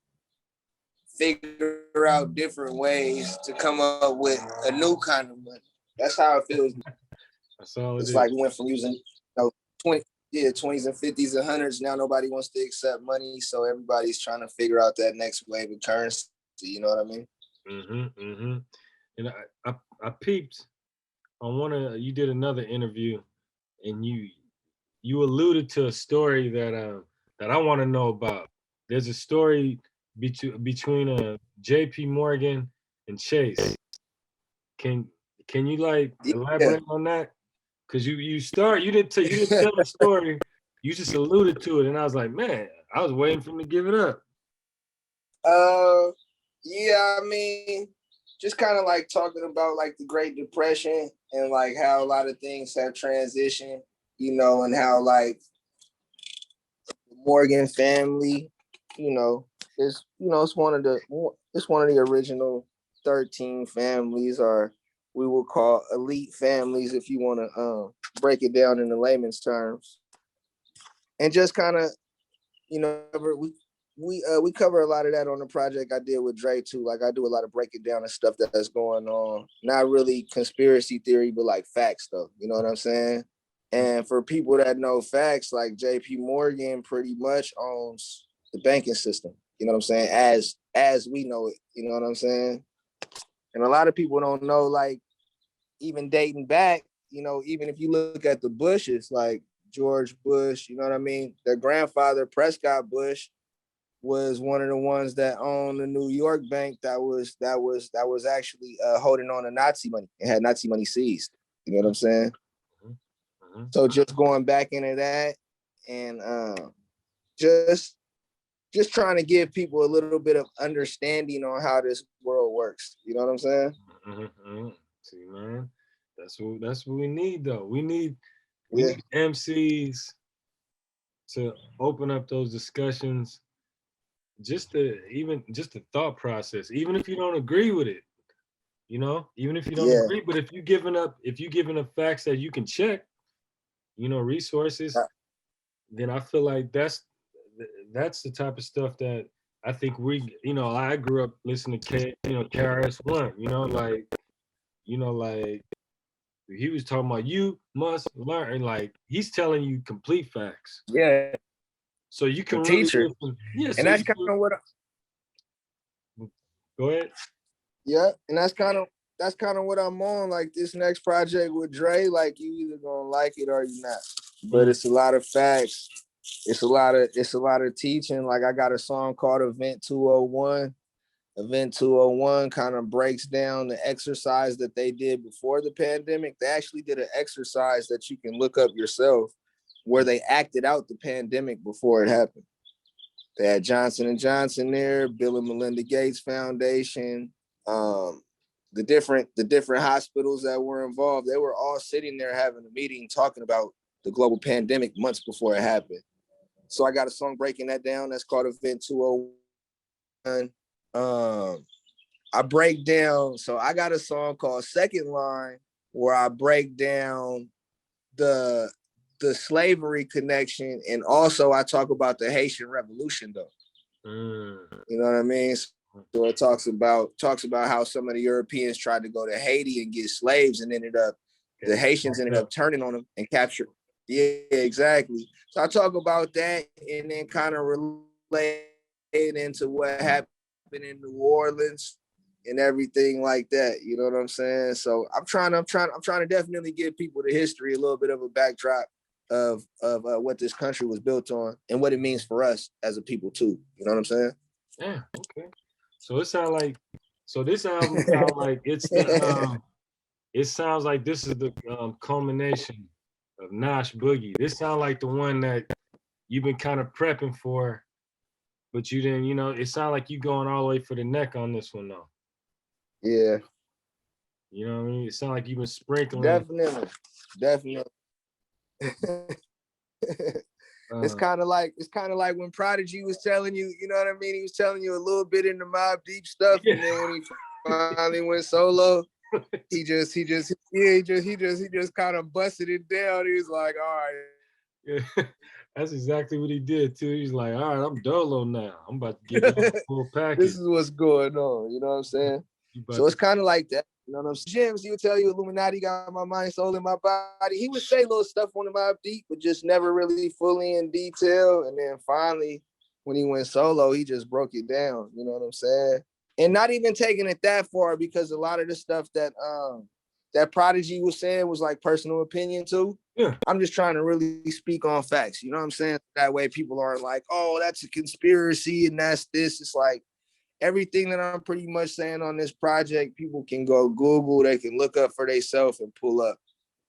figure out different ways to come up with a new kind of money. That's how it feels. That's all it It's is. like we went from using 20s and 50s and 100s. Now nobody wants to accept money, so everybody's trying to figure out that next wave of currency. You know what I mean? And I peeped on you did another interview, and you alluded to a story that I want to know about. There's a story between JP Morgan and Chase. Can you like elaborate on that? Because you didn't tell the story, you just alluded to it, and I was like, man, I was waiting for him to give it up. Yeah, I mean, just kind of like talking about like the Great Depression and like how a lot of things have transitioned, you know, and how like the Morgan family, it's one of the original 13 families, or we will call elite families if you want to break it down in the layman's terms. And just kind of, we cover a lot of that on the project I did with Dre too. Like I do a lot of breaking down and stuff that's going on. Not really conspiracy theory, but like facts stuff. You know what I'm saying? And for people that know facts, like JP Morgan pretty much owns the banking system. You know what I'm saying? As we know it. You know what I'm saying? And a lot of people don't know, like, even dating back, even if you look at the Bushes, like George Bush, you know what I mean? Their grandfather, Prescott Bush, was one of the ones that owned the New York bank that was actually holding on to Nazi money and had Nazi money seized. You know what I'm saying? So just going back into that and just trying to give people a little bit of understanding on how this world works. You know what I'm saying? See, man, that's what we need, though. We need MCs to open up those discussions. Just the thought process, even if you don't agree with it, even if you don't agree, but if you're giving up facts that you can check, resources, then I feel like that's the type of stuff that I think I grew up listening to KRS-One, like he was talking about you must learn, and like he's telling you complete facts. Yeah. So you can the really teacher. listen. Yeah, and that's kind of what. Go ahead. Yeah, and that's kind of what I'm on. Like this next project with Dre, like you either gonna like it or you're not. But it's a lot of facts. It's a lot of teaching. Like I got a song called Event 201. Event 201 kind of breaks down the exercise that they did before the pandemic. They actually did an exercise that you can look up yourself, where they acted out the pandemic before it happened. They had Johnson & Johnson there, Bill and Melinda Gates Foundation, the different hospitals that were involved. They were all sitting there having a meeting talking about the global pandemic months before it happened. So I got a song breaking that down. That's called Event 201. I break down. So I got a song called Second Line, where I break down the slavery connection, and also I talk about the Haitian Revolution, though. You know what I mean? So it talks about how some of the Europeans tried to go to Haiti and get slaves, and the Haitians ended up turning on them and captured. Yeah, exactly. So I talk about that, and then kind of relate it into what happened in New Orleans and everything like that. You know what I'm saying? So I'm trying to definitely give people the history, a little bit of a backdrop of what this country was built on and what it means for us as a people too. You know what I'm saying? Yeah. Okay. So this album sounds like it's the it sounds like this is the culmination of Nash Boogie. This sounds like the one that you've been kind of prepping for, but you didn't. It sounds like you going all the way for the neck on this one, though. Yeah. You know what I mean? It sounds like you've been sprinkling. Definitely. It's kind of like when Prodigy was telling you, you know what I mean? He was telling you a little bit in the Mobb Deep stuff, and then when he finally went solo, he just kind of busted it down. He was like, all right. Yeah. That's exactly what he did too. He's like, all right, I'm dolo now. I'm about to give you the full package. This is what's going on. You know what I'm saying? So it's kind of like that. You know what I'm saying? James, he would tell you Illuminati got my mind, soul, and my body. He would say little stuff on the Mobb Deep, but just never really fully in detail. And then finally, when he went solo, he just broke it down. You know what I'm saying? And not even taking it that far, because a lot of the stuff that that Prodigy was saying was like personal opinion too. Yeah. I'm just trying to really speak on facts. You know what I'm saying? That way people aren't like, oh, that's a conspiracy and that's this. It's like everything that I'm pretty much saying on this project, people can go Google, they can look up for themselves and pull up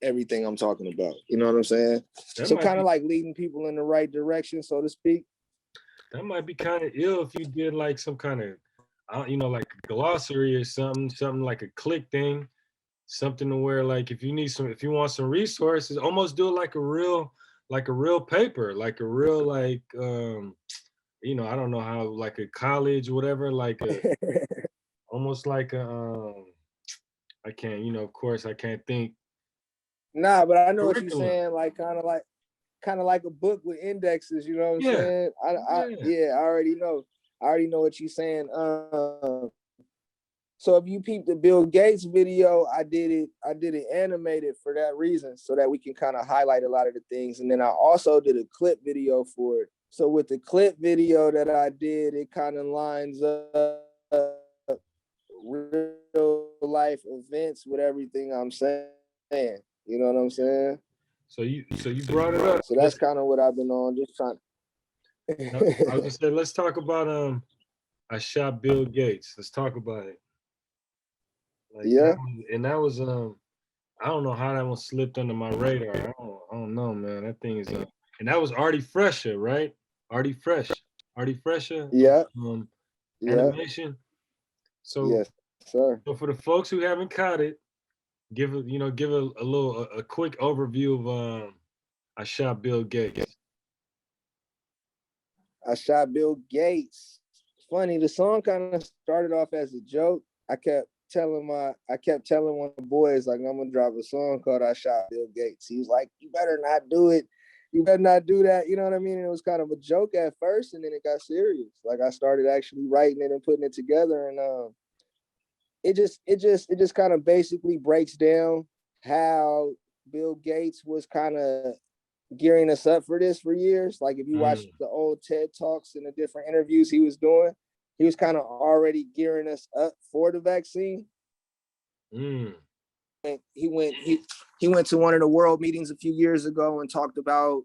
everything I'm talking about. You know what I'm saying? That So might kind be- of like leading people in the right direction, so to speak. That might be kind of ill if you did like some kind of, you know, like a glossary or something like a click thing, something to where like if you want some resources, almost do it like a real paper, like a real like you know, I don't know how, like a college, whatever, like a almost like a I can't, you know, of course I can't think. Nah, but I know what you're Curriculum. saying. Like kind of like a book with indexes. You know what I'm Yeah. saying? I already know. I already know what you're saying. So if you peep the Bill Gates video, I did it animated for that reason, so that we can kind of highlight a lot of the things. And then I also did a clip video for it. So with the clip video that I did, it kind of lines up real life events with everything I'm saying. You know what I'm saying? So you brought it up. So that's kind of what I've been on, just trying. I was gonna say, let's talk about I shot Bill Gates. Let's talk about it. Like Yeah. that was I don't know how that one slipped under my radar. I don't know, man. That thing is and that was Artie Fresher, right? Artie Fresher. Yeah. Yeah. Animation. So, Yes, sir. so for the folks who haven't caught it, give a little a quick overview of I shot Bill Gates. I shot Bill Gates. Funny, the song kind of started off as a joke. I kept telling one of the boys, like, I'm gonna drop a song called I Shot Bill Gates. He was like, you better not do it. You better not do that. You know what I mean? And it was kind of a joke at first, and then it got serious. Like I started actually writing it and putting it together, and it just kind of basically breaks down how Bill Gates was kind of gearing us up for this for years. Like if you watch the old TED Talks and the different interviews he was doing, he was kind of already gearing us up for the vaccine. And he went to one of the world meetings a few years ago and talked about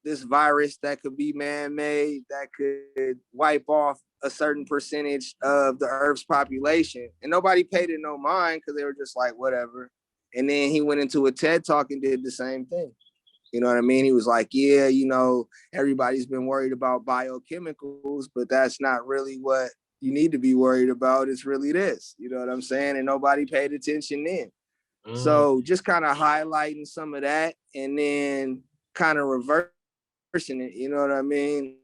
this virus that could be man-made, that could wipe off a certain percentage of the Earth's population. And nobody paid it no mind because they were just like, whatever. And then he went into a TED Talk and did the same thing. You know what I mean? He was like, yeah, you know, everybody's been worried about biochemicals, but that's not really what you need to be worried about. It's really this, you know what I'm saying? And nobody paid attention then. So just kind of highlighting some of that and then kind of reversing it, you know what I mean?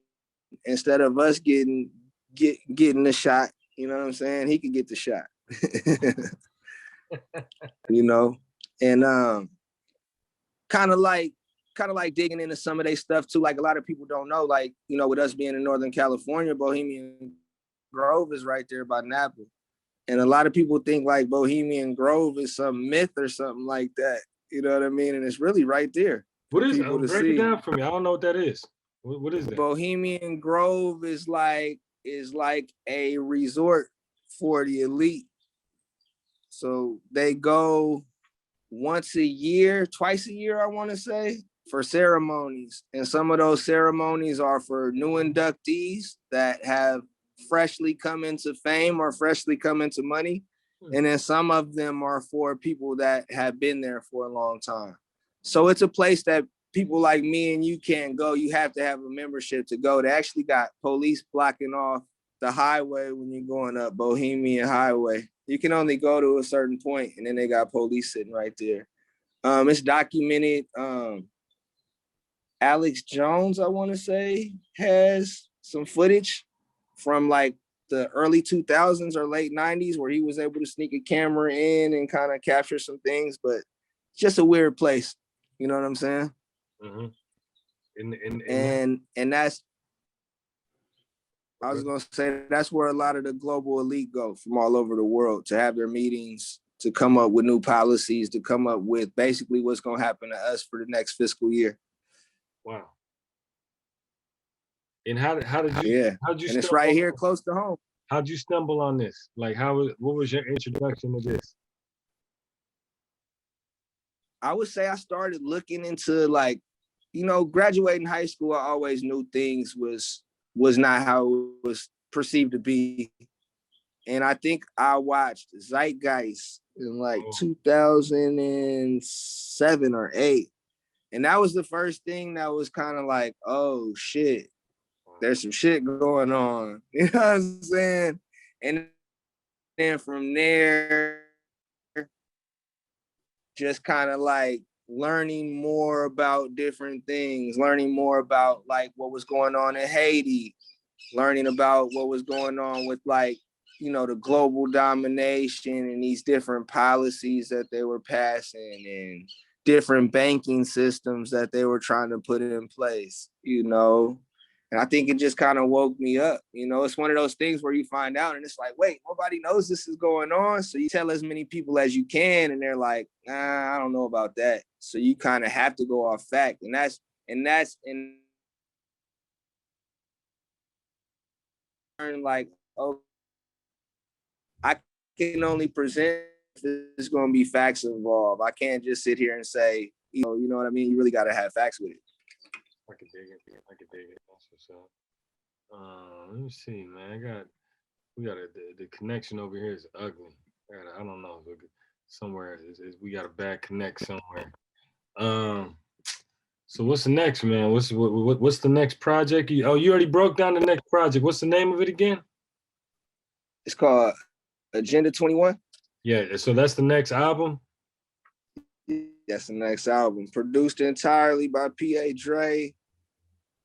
Instead of us getting the shot, you know what I'm saying? He could get the shot. You know? And kind of like digging into some of their stuff too. Like a lot of people don't know, like, you know, with us being in Northern California, Bohemian Grove is right there by Napa. And a lot of people think like Bohemian Grove is some myth or something like that. You know what I mean? And it's really right there. What is it? Break it down for me. I don't know what that is. What is that? Bohemian Grove is like a resort for the elite. So they go twice a year, I want to say, for ceremonies. And some of those ceremonies are for new inductees that have freshly come into fame or freshly come into money. And then some of them are for people that have been there for a long time. So it's a place that people like me and you can't go. You have to have a membership to go. They actually got police blocking off the highway when you're going up Bohemian Highway. You can only go to a certain point, and then they got police sitting right there. It's documented. Alex Jones, I want to say, has some footage from like the early 2000s or late 90s where he was able to sneak a camera in and kind of capture some things, but it's just a weird place. You know what I'm saying? And that's, I was gonna say, that's where a lot of the global elite go from all over the world to have their meetings, to come up with new policies, to come up with basically what's gonna happen to us for the next fiscal year. Wow. And how did you Yeah, how'd you and it's stumble right here close to home. how'd you stumble on this? Like what was your introduction to this? I would say I started looking into, like, you know, graduating high school, I always knew things was not how it was perceived to be. And I think I watched Zeitgeist in like 2007 or 8. And that was the first thing that was kind of like, oh shit, there's some shit going on. You know what I'm saying? And then from there, just kind of like learning more about different things, learning more about like what was going on in Haiti, learning about what was going on with, like, you know, the global domination and these different policies that they were passing and different banking systems that they were trying to put in place, you know. And I think it just kind of woke me up. You know, it's one of those things where you find out and it's like, wait, nobody knows this is going on. So you tell as many people as you can, and they're like, nah, I don't know about that. So you kind of have to go off fact. And like, oh, I can only present if there's going to be facts involved. I can't just sit here and say, you know what I mean? You really got to have facts with it. I could dig it. That's what's up. Let me see, man. We got the connection over here is ugly. I don't know. Somewhere we got a bad connect somewhere. So what's the next, man? What's the next project? You already broke down the next project. What's the name of it again? It's called Agenda 21. Yeah, so that's the next album. That's the next album, produced entirely by P.A. Dre.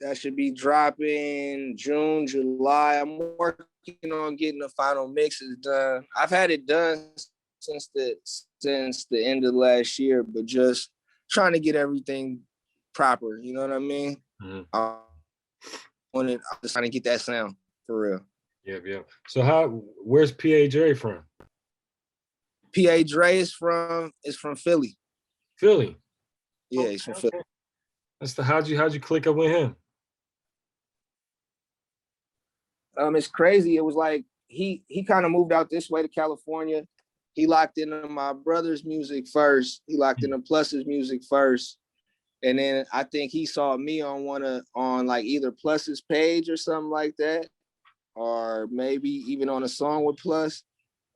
That should be dropping June, July. I'm working on getting the final mixes done. I've had it done since the end of last year, but just trying to get everything proper. You know what I mean? Mm-hmm. I'm just trying to get that sound for real. Yeah. So where's P.A. Dre from? P.A. Dre is from Philly. Philly. Yeah, he's from Philly. How'd you click up with him? It's crazy. It was like he kind of moved out this way to California. He locked into my brother's music first. He locked into Plus's music first. And then I think he saw me on like either Plus's page or something like that, or maybe even on a song with Plus.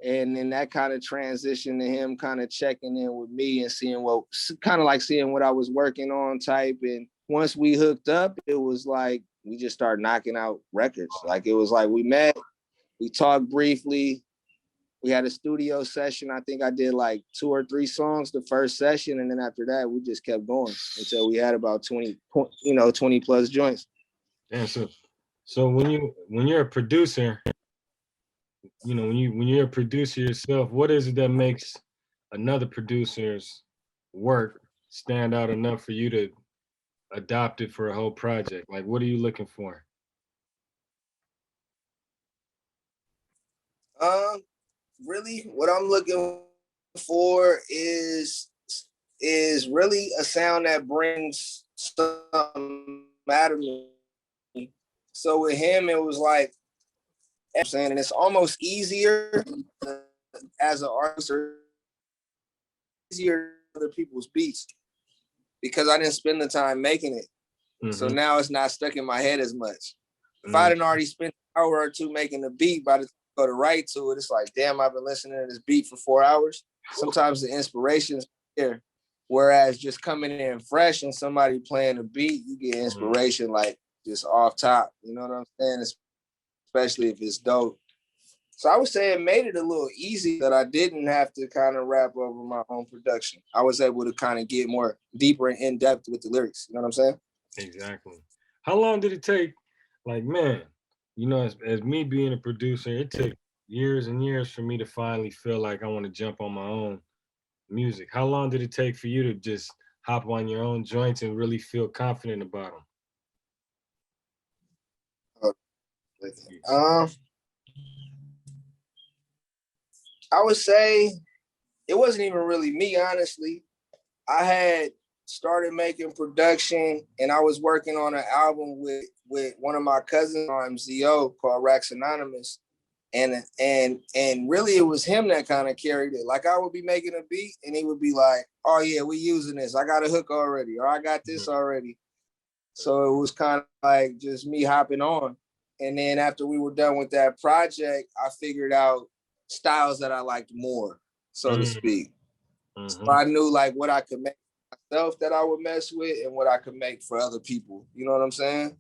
And then that kind of transitioned to him kind of checking in with me and seeing what I was working on type. And once we hooked up, it was like we just started knocking out records. Like it was like we met, we talked briefly, we had a studio session. I think I did like 2 or 3 songs the first session, and then after that we just kept going until we had about 20 plus joints. Yeah, so when you're a producer, when you're a producer yourself, what is it that makes another producer's work stand out enough for you to adopt it for a whole project? Like, what are you looking for? Really, what I'm looking for is really a sound that brings something out of me. So with him, it was like, I'm saying, and it's almost easier as an artist, or easier other people's beats because I didn't spend the time making it. Mm-hmm. So now it's not stuck in my head as much. If I didn't already spend an hour or 2 making the beat, by the time I go to write to it, it's like, damn, I've been listening to this beat for 4 hours. Sometimes the inspiration's there. Whereas just coming in fresh and somebody playing a beat, you get inspiration like just off top. You know what I'm saying? Especially if it's dope. So I would say it made it a little easy that I didn't have to kind of rap over my own production. I was able to kind of get more deeper and in depth with the lyrics. You know what I'm saying? Exactly. How long did it take? Like, man, as me being a producer, it took years and years for me to finally feel like I want to jump on my own music. How long did it take for you to just hop on your own joints and really feel confident about them? Um, I would say it wasn't even really me, honestly. I had started making production, and I was working on an album with one of my cousins, MZO, called Racks Anonymous. And really it was him that kind of carried it. Like I would be making a beat and he would be like, oh yeah, we using this. I got a hook already, or I got this already. So it was kind of like just me hopping on. And then after we were done with that project, I figured out styles that I liked more, so to speak. So I knew like what I could make myself that I would mess with and what I could make for other people. You know what I'm saying?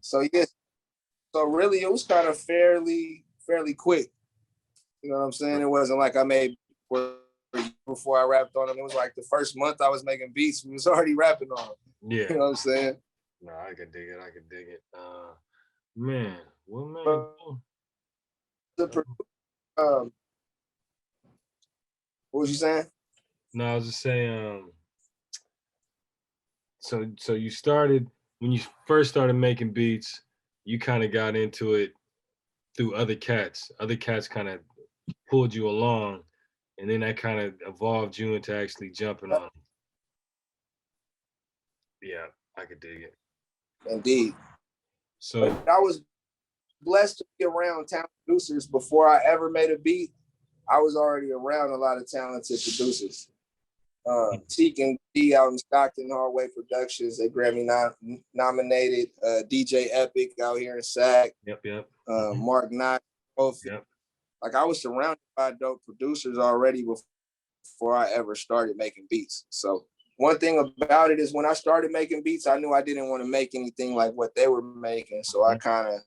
So yeah. So really it was kind of fairly quick. You know what I'm saying? It wasn't like I made before I rapped on them. It was like the first month I was making beats, we was already rapping on them. Yeah. You know what I'm saying? No, I can dig it. I can dig it. Man, what man? What was you saying? No, I was just saying. So you started when you first started making beats. You kind of got into it through other cats. Other cats kind of pulled you along, and then that kind of evolved you into actually jumping on. Yeah, I could dig it. Indeed. So but I was blessed to be around talented producers before I ever made a beat. I was already around a lot of talented producers. Teak and D out in Stockton, Hardway Productions, they Grammy nominated. DJ Epic out here in Sac. Yep. Mark Knott, both. Yep. Like I was surrounded by dope producers already before I ever started making beats. So one thing about it is when I started making beats, I knew I didn't want to make anything like what they were making. So I kind of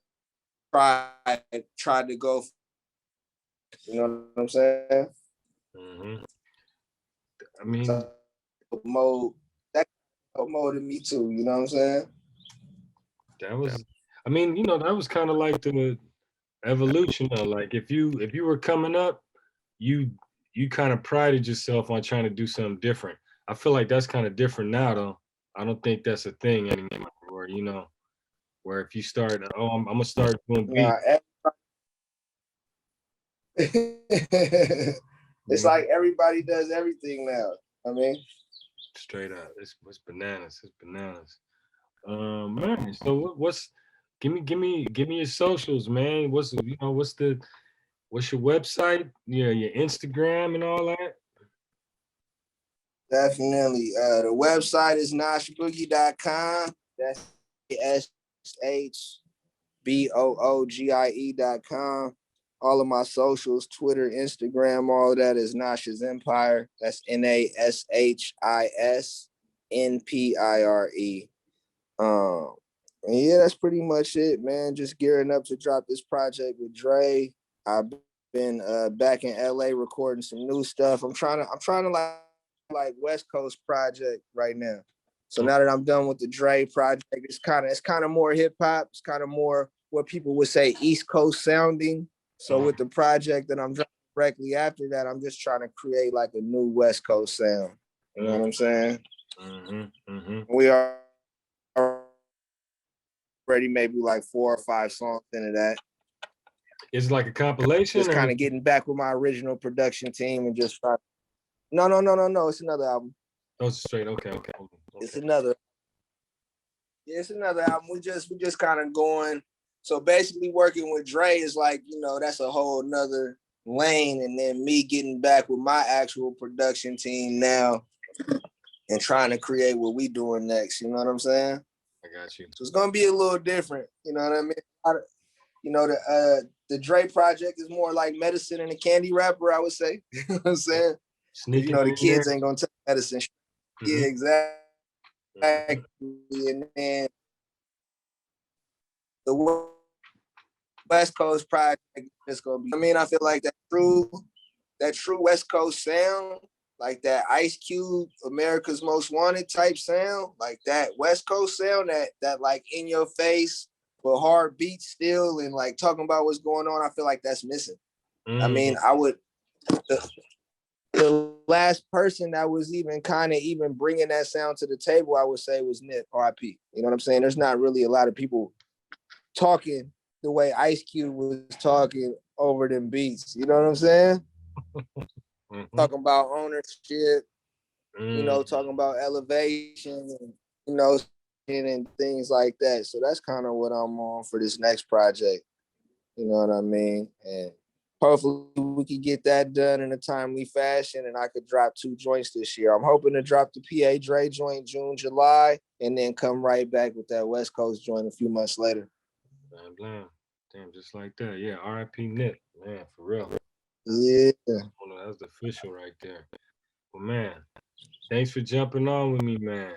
tried to go, you know what I'm saying? I mean, so that molded me too, you know what I'm saying? That was, I mean, that was kind of like the evolution of like if you were coming up, you kind of prided yourself on trying to do something different. I feel like that's kind of different now though. I don't think that's a thing anymore. Where if you start, I'm gonna start doing beats. It's like everybody does everything now. I mean, straight up, it's bananas. It's bananas. Man. So what's give me your socials, man. What's your website? Yeah, your Instagram and all that. Definitely. The website is nashboogie.com. That's SHBOOGIE.com. All of my socials, Twitter, Instagram, all of that is Nash's Empire. That's NASHISNPIRE. And yeah, that's pretty much it, man. Just gearing up to drop this project with Dre. I've been back in LA recording some new stuff. I'm trying to like West Coast project right now. So now that I'm done with the Dre project, it's kind of more hip hop. It's kind of more what people would say East Coast sounding. So with the project that I'm dropping directly after that, I'm just trying to create like a new West Coast sound. You know what I'm saying? We are already maybe like 4 or 5 songs into that. It's like a compilation. Just kind of getting back with my original production team and just try. No. It's another album. Oh, straight. Okay. It's another. Yeah, it's another album. We just kind of going. So basically, working with Dre is like, that's a whole nother lane, and then me getting back with my actual production team now, and trying to create what we doing next. You know what I'm saying? I got you. So it's gonna be a little different. You know what I mean? The Dre project is more like medicine and a candy wrapper, I would say. You know what I'm saying? The kids ain't gonna take medicine. Yeah, exactly. And then the West Coast project is gonna be. I feel like that true West Coast sound, like that Ice Cube, America's Most Wanted type sound, like that West Coast sound, that like in your face but hard beats still, and like talking about what's going on. I feel like that's missing. I mean, the last person that was even bringing that sound to the table, I would say, was Nip, RIP. You know what I'm saying? There's not really a lot of people talking the way Ice Cube was talking over them beats. You know what I'm saying? Talking about ownership, talking about elevation, and, and things like that. So that's kind of what I'm on for this next project. You know what I mean? And hopefully we can get that done in a timely fashion and I could drop 2 joints this year. I'm hoping to drop the PA Dre joint June, July, and then come right back with that West Coast joint a few months later. Blam. Damn, just like that. Yeah, R.I.P. Nip, man, for real. Yeah. Oh, no, that's official right there. Well, man, thanks for jumping on with me, man.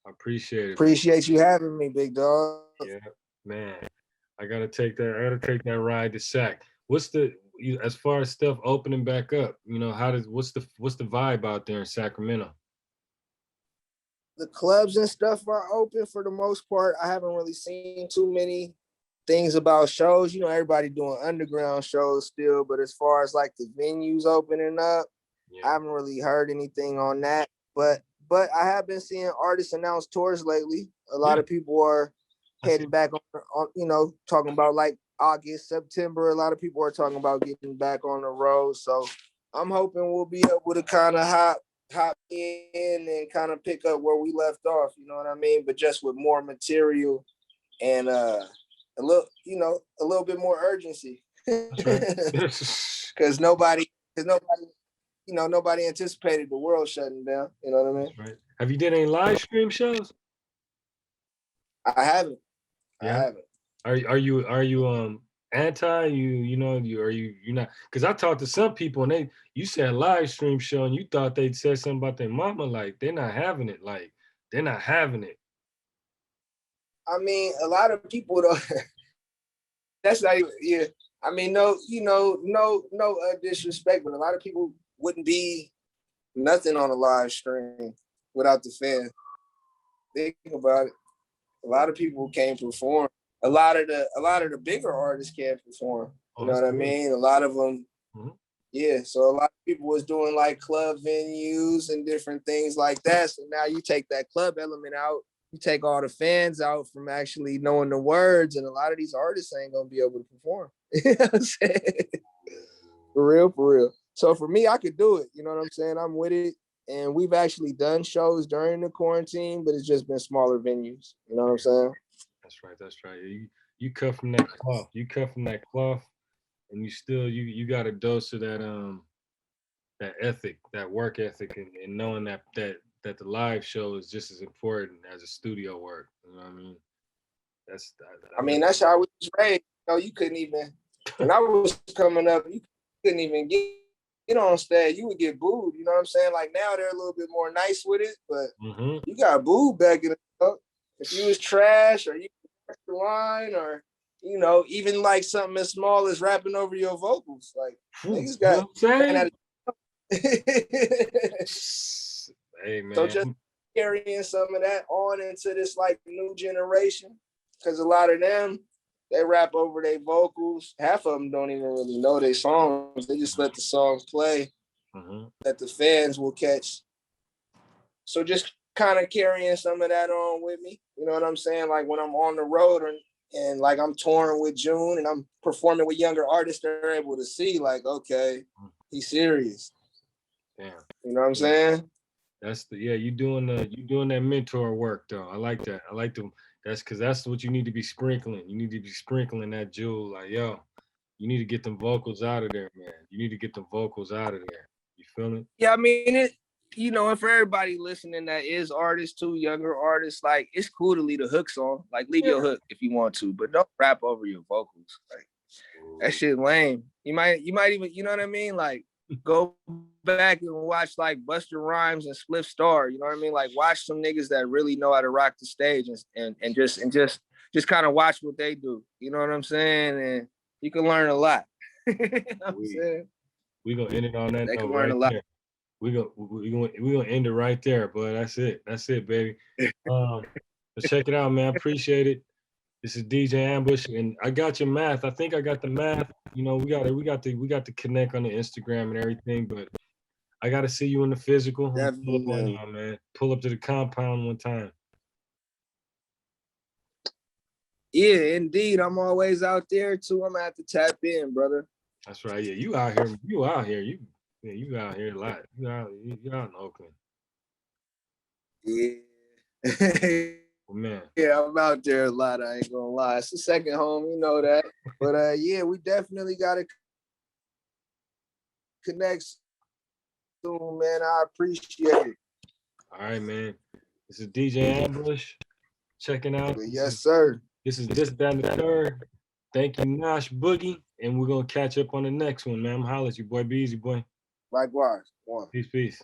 I appreciate it. Appreciate you having me, big dog. Yeah, man. I gotta take that ride to Sac. As far as stuff opening back up, what's the vibe out there in Sacramento? The clubs and stuff are open for the most part. I haven't really seen too many things about shows. Everybody doing underground shows still, but as far as like the venues opening up, I haven't really heard anything on that. But I have been seeing artists announce tours lately. A lot of people are heading back on, talking about like August, September. A lot of people are talking about getting back on the road. So I'm hoping we'll be able to kind of hop in and kind of pick up where we left off. You know what I mean? But just with more material and a little bit more urgency. Because nobody anticipated the world shutting down. You know what I mean? Right. Have you did any live stream shows? I haven't. Yeah. I haven't. Are you anti? You're not? Because I talked to some people and you said live stream show and you thought they'd said something about their mama, like they're not having it. Like they're not having it. I mean, a lot of people don't. That's not even. Yeah. I mean, no disrespect, but a lot of people wouldn't be nothing on a live stream without the fan. Think about it. A lot of people can't perform. A lot of the bigger artists can't perform. You know what I mean? A lot of them. Mm-hmm. Yeah. So a lot of people was doing like club venues and different things like that. So now you take that club element out. You take all the fans out from actually knowing the words, and a lot of these artists ain't gonna be able to perform. You know what I'm saying? For real. So for me, I could do it. You know what I'm saying? I'm with it. And we've actually done shows during the quarantine, but it's just been smaller venues. You know what I'm saying? That's right. You cut from that cloth. And you got a dose of that ethic, that work ethic, and knowing that the live show is just as important as a studio work. You know what I mean? That's how I was raised. You couldn't even, when I was coming up, you couldn't even get on stage. You would get booed. You know what I'm saying? Like now they're a little bit more nice with it, but you got booed back in the day. If you was trash or you the line or, even like something as small as rapping over your vocals. Like niggas got Hey man. So just carrying some of that on into this like new generation, because a lot of them, they rap over their vocals. Half of them don't even really know their songs. They just let the songs play that the fans will catch. So just kind of carrying some of that on with me. You know what I'm saying? Like when I'm on the road and like I'm touring with June and I'm performing with younger artists, they're able to see like, okay, he's serious. Damn. You know what I'm saying? You doing that mentor work though. I like that. I like them. That's what you need to be sprinkling. You need to be sprinkling that jewel. Like, yo, you need to get them vocals out of there, man. You need to get them vocals out of there. You feel it? Yeah, I mean it. And for everybody listening that is artists too, younger artists, like it's cool to leave a hook song. Like leave your hook if you want to, but don't rap over your vocals. Like that shit lame. You might even, you know what I mean? Like go back and watch like Busta Rhymes and Spliff Star. You know what I mean? Like watch some niggas that really know how to rock the stage and just kind of watch what they do. You know what I'm saying? And you can learn a lot. You know what I'm saying? We gonna end it on that note. They can right learn a lot. There. We gonna end it right there, but that's it, baby. Let's check it out, man. Appreciate it. This is DJ Ambush, and I got your math. I think I got the math. We got to connect on the Instagram and everything, but I got to see you in the physical. Pull up on you, man. Pull up to the compound one time. Yeah, indeed. I'm always out there too. I'm gonna have to tap in, brother. That's right. Yeah, you out here. You out here. You out here a lot. You out in Oakland. Yeah. Well, man. Yeah, I'm out there a lot. I ain't gonna lie. It's the second home, you know that. But yeah, we definitely gotta connect soon, man. I appreciate it. All right, man. This is DJ Ambush. Checking out. Yes, sir. This is This, That, and the Third. Thank you, Nash Boogie. And we're gonna catch up on the next one, man. I'm holla at you, boy. Be easy, boy. Likewise. One. Peace, peace.